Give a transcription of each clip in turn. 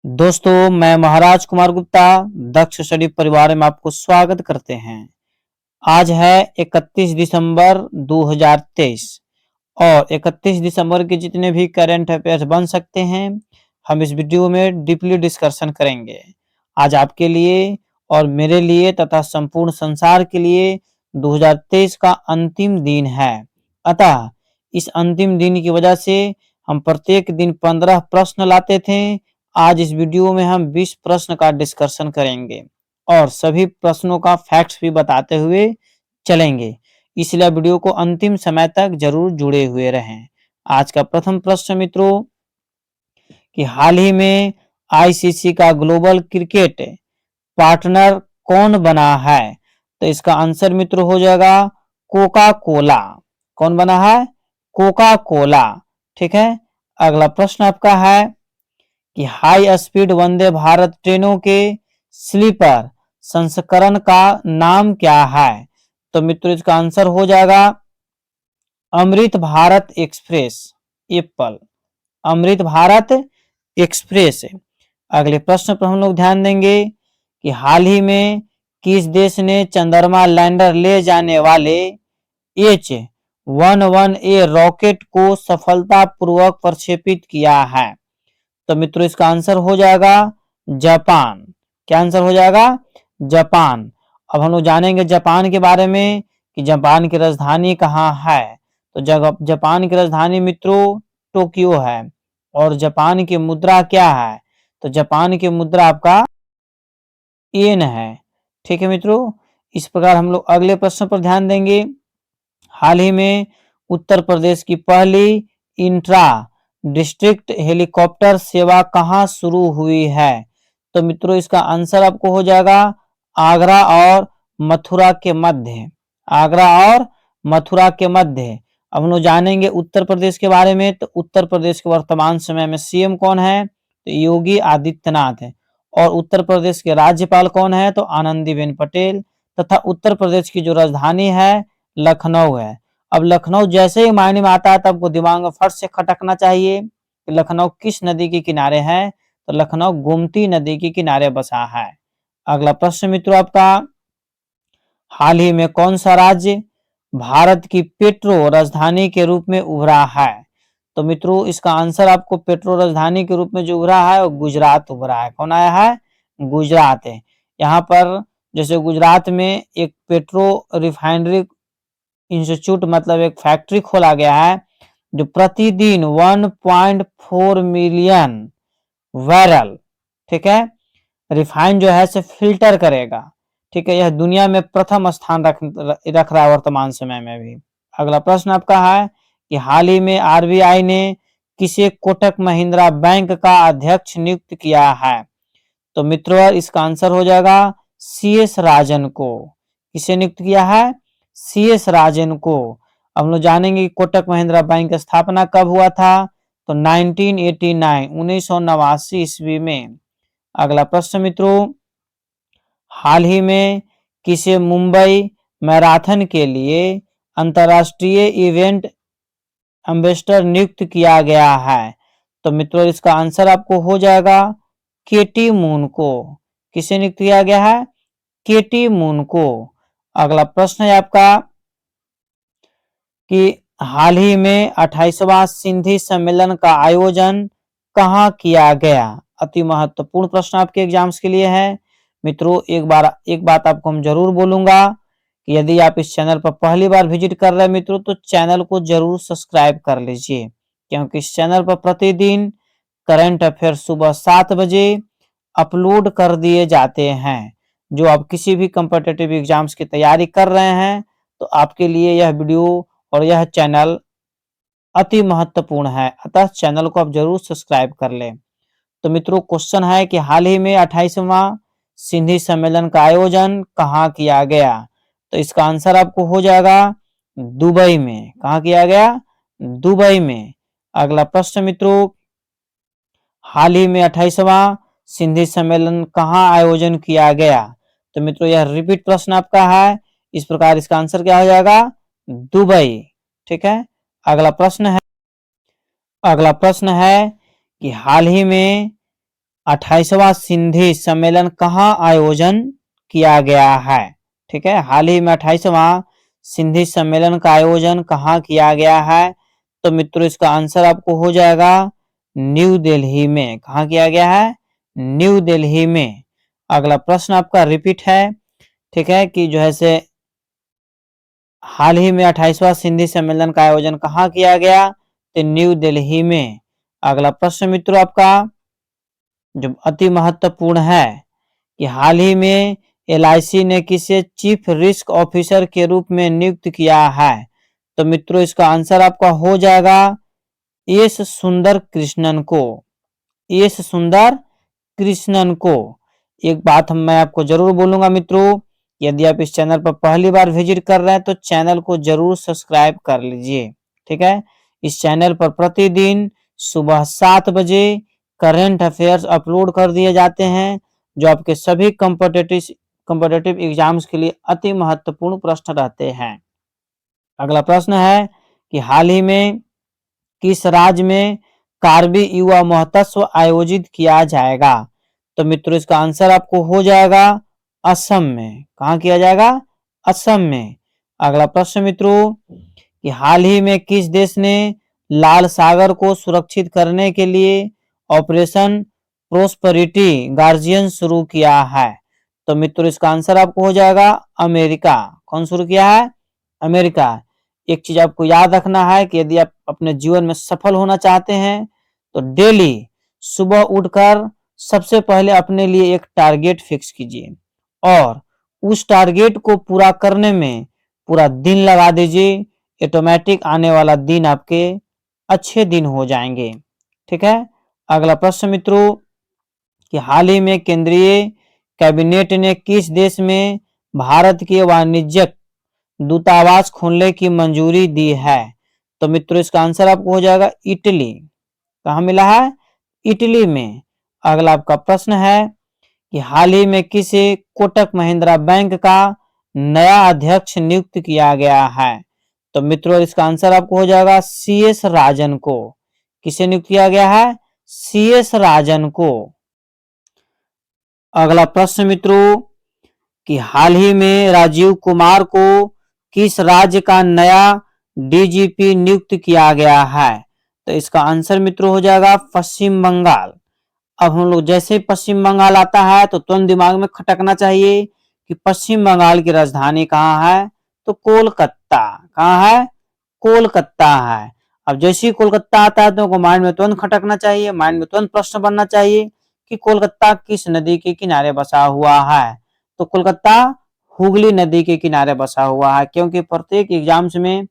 दोस्तों, मैं महाराज कुमार गुप्ता दक्ष स्टडी परिवार में आपको स्वागत करते हैं। आज है 31 दिसंबर 2023 और 31 दिसंबर के जितने भी करंट अफेयर्स बन सकते हैं हम इस वीडियो में डीपली डिस्कशन करेंगे। आज आपके लिए और मेरे लिए तथा संपूर्ण संसार के लिए 2023 का अंतिम दिन है। अतः इस अंतिम दिन की वजह से हम प्रत्येक दिन 15 प्रश्न लाते थे। आज इस वीडियो में हम 20 प्रश्न का डिस्कशन करेंगे और सभी प्रश्नों का फैक्ट्स भी बताते हुए चलेंगे, इसलिए वीडियो को अंतिम समय तक जरूर जुड़े हुए रहें। आज का प्रथम प्रश्न मित्रों कि हाल ही में आईसीसी का ग्लोबल क्रिकेट पार्टनर कौन बना है? तो इसका आंसर मित्रों हो जाएगा कोका कोला। कौन बना है? Coca Cola. ठीक है। अगला प्रश्न आपका है कि हाई स्पीड वंदे भारत ट्रेनों के स्लीपर संस्करण का नाम क्या है? तो मित्रों इसका आंसर हो जाएगा Amrit Bharat express. Apple Amrit Bharat express. अगले प्रश्न पर हम लोग ध्यान देंगे कि हाल ही में किस देश ने चंद्रमा लैंडर ले जाने वाले H-11A रॉकेट को सफलतापूर्वक प्रक्षेपित किया है? तो मित्रों इसका आंसर हो जाएगा जापान। क्या आंसर हो जाएगा? जापान। अब हम लोग जानेंगे जापान के बारे में कि जापान की राजधानी कहाँ है। तो जापान की राजधानी मित्रों टोक्यो है। और जापान की मुद्रा क्या है? तो जापान की मुद्रा आपका येन है। ठीक है मित्रों। इस प्रकार हम लोग अगले प्रश्न पर ध्यान देंगे। हाल ही में उत्तर प्रदेश की पहली इंट्रा डिस्ट्रिक्ट हेलीकॉप्टर सेवा कहां शुरू हुई है? तो मित्रों इसका आंसर आपको हो जाएगा आगरा और मथुरा के मध्य। आगरा और मथुरा के मध्य। अब हम लोग जानेंगे उत्तर प्रदेश के बारे में। तो उत्तर प्रदेश के वर्तमान समय में सीएम कौन है? तो योगी आदित्यनाथ है। और उत्तर प्रदेश के राज्यपाल कौन है? तो आनंदीबेन पटेल। तथा उत्तर प्रदेश की जो राजधानी है लखनऊ है। अब लखनऊ जैसे ही मायने में आता है तब आपको दिमाग में फट से खटकना चाहिए कि लखनऊ किस नदी के किनारे है? तो लखनऊ गोमती नदी के किनारे बसा है। अगला प्रश्न मित्रों आपका, हाल ही में कौन सा राज्य भारत की पेट्रो राजधानी के रूप में उभरा है? तो मित्रों इसका आंसर आपको पेट्रो राजधानी के रूप में जो उभरा है वो गुजरात उभरा है। कौन आया है? गुजरात है। यहाँ पर जैसे गुजरात में एक पेट्रो रिफाइनरी इंस्टीट्यूट मतलब एक फैक्ट्री खोला गया है जो प्रतिदिन 1.4 मिलियन बैरल, ठीक है, रिफाइन जो है से फिल्टर करेगा। ठीक है। यह दुनिया में प्रथम स्थान रख रहा है वर्तमान समय में भी। अगला प्रश्न आपका है कि हाल ही में आरबीआई ने किसे कोटक महिंद्रा बैंक का अध्यक्ष नियुक्त किया है? तो मित्रों इसका आंसर हो जाएगा सीएस राजन को। किसे नियुक्त किया है? सीएस राजन को। अब हम लोग जानेंगे कि कोटक महिंद्रा बैंक की स्थापना कब हुआ था? तो 1989 ईस्वी में। अगला प्रश्न मित्रों, हाल ही में किसे मुंबई मैराथन के लिए अंतरराष्ट्रीय इवेंट एम्बेसडर नियुक्त किया गया है? तो मित्रों इसका आंसर आपको हो जाएगा केटी मून को। किसे नियुक्त किया गया है? केटी मून को। अगला प्रश्न है आपका कि हाल ही में 28वां सिंधी सम्मेलन का आयोजन कहाँ किया गया? अति महत्वपूर्ण प्रश्न आपके एग्जाम्स के लिए है मित्रों। एक बात आपको हम जरूर बोलूंगा कि यदि आप इस चैनल पर पहली बार विजिट कर रहे हैं मित्रों तो चैनल को जरूर सब्सक्राइब कर लीजिए, क्योंकि इस चैनल पर प्रतिदिन करंट अफेयर सुबह 7 बजे अपलोड कर दिए जाते हैं। जो आप किसी भी कॉम्पिटिटिव एग्जाम्स की तैयारी कर रहे हैं तो आपके लिए यह वीडियो और यह चैनल अति महत्वपूर्ण है। अतः चैनल को आप जरूर सब्सक्राइब कर लें। तो मित्रों क्वेश्चन है कि हाल ही में 28वां सिंधी सम्मेलन का आयोजन कहाँ किया गया? तो इसका आंसर आपको हो जाएगा दुबई में। कहाँ किया गया? दुबई में। अगला प्रश्न मित्रों, हाल ही में 28वां सिंधी सम्मेलन कहाँ आयोजन किया गया? तो मित्रों यह रिपीट प्रश्न आपका है। इस प्रकार इसका आंसर क्या हो जाएगा? दुबई। ठीक है। अगला प्रश्न है कि हाल ही में 28वां सिंधी सम्मेलन कहाँ आयोजन किया गया है? ठीक है, हाल ही में 28वां सिंधी सम्मेलन का आयोजन कहाँ किया गया है? तो मित्रों इसका आंसर आपको हो जाएगा न्यू दिल्ली में। कहाँ किया गया है? न्यू दिल्ली में। अगला प्रश्न आपका रिपीट है, ठीक है, कि जो है से हाल ही में 28वां सिंधी सम्मेलन का आयोजन कहाँ किया गया? तो न्यू दिल्ली में। अगला प्रश्न मित्रों आपका जो अति महत्वपूर्ण है कि हाल ही में LIC ने किसे चीफ रिस्क ऑफिसर के रूप में नियुक्त किया है? तो मित्रों इसका आंसर आपका हो जाएगा एस सुंदर कृष्णन को। एस सुंदर कृष्णन को। एक बात मैं आपको जरूर बोलूंगा मित्रों, यदि आप इस चैनल पर पहली बार विजिट कर रहे हैं तो चैनल को जरूर सब्सक्राइब कर लीजिए। ठीक है, इस चैनल पर प्रतिदिन सुबह 7 बजे करंट अफेयर्स अपलोड कर दिए जाते हैं, जो आपके सभी कॉम्पिटिटिव एग्जाम्स के लिए अति महत्वपूर्ण प्रश्न रहते हैं। अगला प्रश्न है कि हाल ही में किस राज्य में कार्बी युवा महोत्सव आयोजित किया जाएगा? तो मित्रों इसका आंसर आपको हो जाएगा असम में। कहाँ किया जाएगा? असम में। अगला प्रश्न मित्रों कि हाल ही में किस देश ने लाल सागर को सुरक्षित करने के लिए ऑपरेशन प्रोस्पेरिटी गार्जियन शुरू किया है? तो मित्रों इसका आंसर आपको हो जाएगा अमेरिका। कौन शुरू किया है? अमेरिका। एक चीज आपको याद रखना है कि यदि आप अपने जीवन में सफल होना चाहते हैं तो डेली सुबह उठकर सबसे पहले अपने लिए एक टारगेट फिक्स कीजिए और उस टारगेट को पूरा करने में पूरा दिन लगा दीजिए। ऑटोमेटिक आने वाला दिन आपके अच्छे दिन हो जाएंगे। ठीक है, अगला प्रश्न मित्रों कि हाल ही में केंद्रीय कैबिनेट ने किस देश में भारत के वाणिज्यिक दूतावास खोलने की मंजूरी दी है? तो मित्रों इसका आंसर आपको हो जाएगा इटली। कहाँ मिला है? इटली में। अगला आपका प्रश्न है कि हाल ही में किसे कोटक महिंद्रा बैंक का नया अध्यक्ष नियुक्त किया गया है? तो मित्रों इसका आंसर आपको हो जाएगा CS राजन को। किसे नियुक्त किया गया है? CS राजन को। अगला प्रश्न मित्रों कि हाल ही में राजीव कुमार को किस राज्य का नया DGP नियुक्त किया गया है? तो इसका आंसर मित्रों हो जाएगा पश्चिम बंगाल। अब हम लोग जैसे ही पश्चिम बंगाल आता है तो तुरंत दिमाग में खटकना चाहिए कि पश्चिम बंगाल की राजधानी कहाँ है? तो कोलकाता। कहाँ है? कोलकाता है। अब जैसे ही कोलकाता आता है तो माइंड में तुरंत खटकना चाहिए, माइंड में तुरंत प्रश्न बनना चाहिए कि कोलकाता किस नदी के किनारे बसा हुआ है? तो कोलकाता हुगली नदी के किनारे बसा हुआ है, क्योंकि प्रत्येक एग्जाम्स में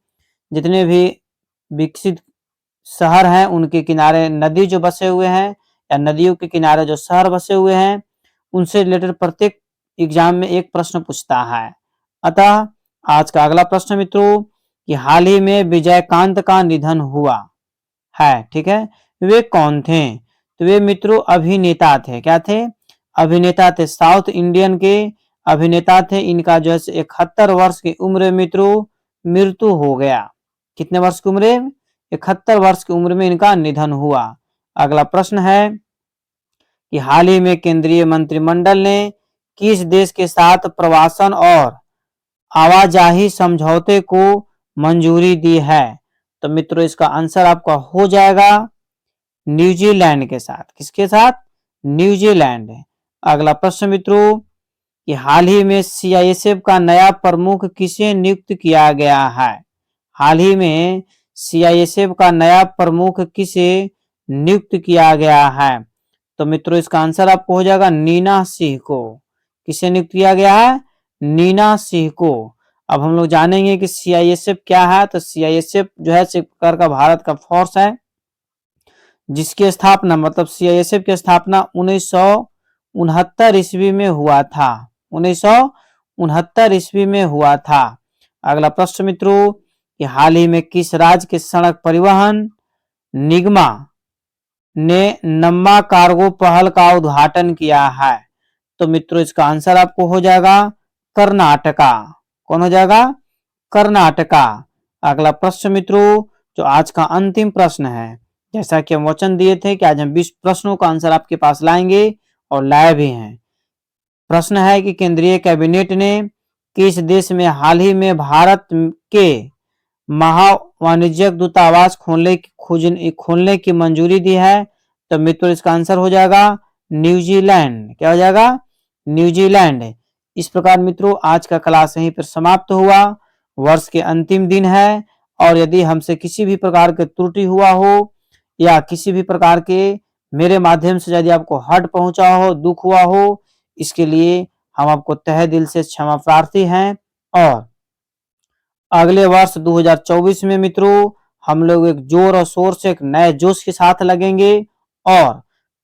जितने भी विकसित शहर हैं उनके किनारे नदी जो बसे हुए हैं या नदियों के किनारे जो शहर बसे हुए हैं उनसे रिलेटेड प्रत्येक एग्जाम में एक प्रश्न पूछता है। अतः आज का अगला प्रश्न मित्रों कि हाल ही में विजयकांत का निधन हुआ है, ठीक है, वे कौन थे? तो वे मित्रों अभिनेता थे। क्या थे? अभिनेता थे। साउथ इंडियन के अभिनेता थे। इनका जो है 71 वर्ष की उम्र मित्रों मृत्यु हो गया। कितने वर्ष की उम्र? 71 वर्ष की उम्र में इनका निधन हुआ। अगला प्रश्न है कि हाल ही में केंद्रीय मंत्रिमंडल ने किस देश के साथ प्रवासन और आवाजाही समझौते को मंजूरी दी है? तो मित्रों इसका आंसर आपका हो जाएगा न्यूजीलैंड के साथ। किसके साथ? न्यूजीलैंड। अगला प्रश्न मित्रों कि हाल ही में CISF का नया प्रमुख किसे नियुक्त किया गया है? हाल ही में CISF का नया प्रमुख किसे नियुक्त किया गया है? तो मित्रों इसका आंसर आपको हो जाएगा नीना सिंह को। किसे नियुक्त किया गया है? नीना सिंह को। अब हम लोग जानेंगे कि CISF क्या है। तो CISF जो है एक प्रकार का भारत का फोर्स है जिसकी स्थापना मतलब CISF की स्थापना 1969 ईस्वी में हुआ था। 1969 ईस्वी में हुआ था। अगला प्रश्न मित्रों कि हाल ही में किस राज्य के सड़क परिवहन निगमा ने नम्मा कार्गो पहल का उद्घाटन किया है? तो मित्रों इसका आंसर आपको हो जाएगा कर्नाटका। कौन हो जाएगा? कर्नाटका। अगला प्रश्न मित्रों जो आज का अंतिम प्रश्न है जैसा कि हम वचन दिए थे कि आज हम 20 प्रश्नों का आंसर आपके पास लाएंगे और लाए भी हैं। प्रश्न है कि केंद्रीय कैबिनेट ने किस देश में हाल ही में भारत के महावाणिज्यिक दूतावास खोलने की मंजूरी दी है? तो मित्रों इसका आंसर हो जाएगा न्यूजीलैंड। क्या हो जाएगा? न्यूजीलैंड। इस प्रकार मित्रों आज का क्लास यहीं पर समाप्त हुआ। वर्ष के अंतिम दिन है और यदि हमसे किसी भी प्रकार के त्रुटि हुआ हो या किसी भी प्रकार के मेरे माध्यम से यदि आपको हर्ट पहुंचा हो, दुख हुआ हो, इसके लिए हम आपको तहे दिल से क्षमा प्रार्थी हैं। और अगले वर्ष 2024 में मित्रों हम लोग एक जोर और शोर से एक नए जोश के साथ लगेंगे और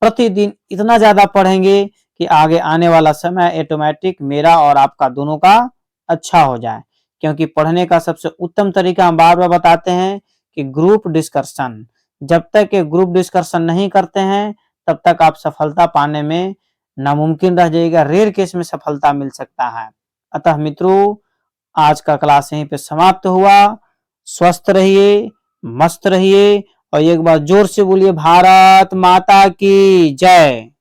प्रतिदिन इतना ज्यादा पढ़ेंगे कि आगे आने वाला समय ऑटोमेटिक मेरा और आपका दोनों का अच्छा हो जाए। क्योंकि पढ़ने का सबसे उत्तम तरीका हम बार बार बताते हैं कि ग्रुप डिस्कशन। जब तक एक ग्रुप डिस्कशन नहीं करते हैं तब तक आप सफलता पाने में नामुमकिन रह जाएगा, रेयर केस में सफलता मिल सकता है। अतः मित्रों आज का क्लास यहीं पे समाप्त हुआ। स्वस्थ रहिए, मस्त रहिए और एक बार जोर से बोलिए भारत माता की जय।